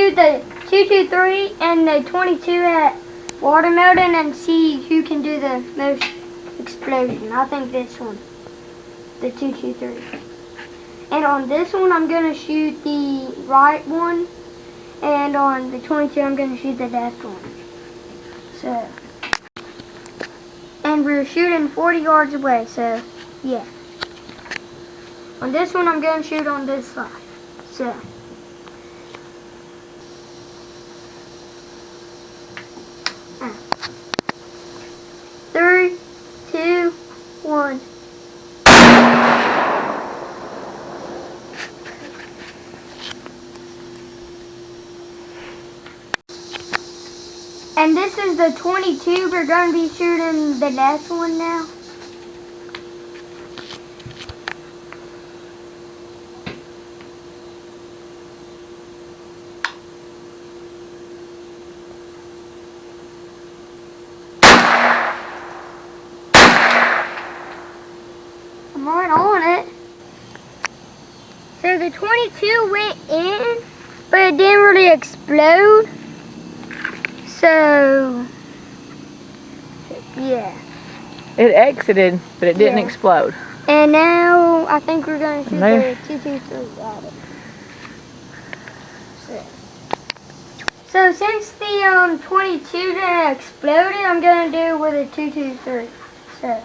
shoot the 223 and the 22 at watermelon and see who can do the most explosion. I think this one, the 223. And on this one, I'm going to shoot the right one. And on the 22, I'm going to shoot the left one. So, and we're shooting 40 yards away, so, yeah. On this one, I'm going to shoot on this side. So, three, two, one. And this is the 22. We're going to be shooting the last one now. I'm right on it. So the 22 went in, but it didn't really explode. So, yeah. It exited, but it didn't explode. And now I think we're going to shoot the 223 at it. So since the 22 didn't explode, I'm going to do it with a 223. So.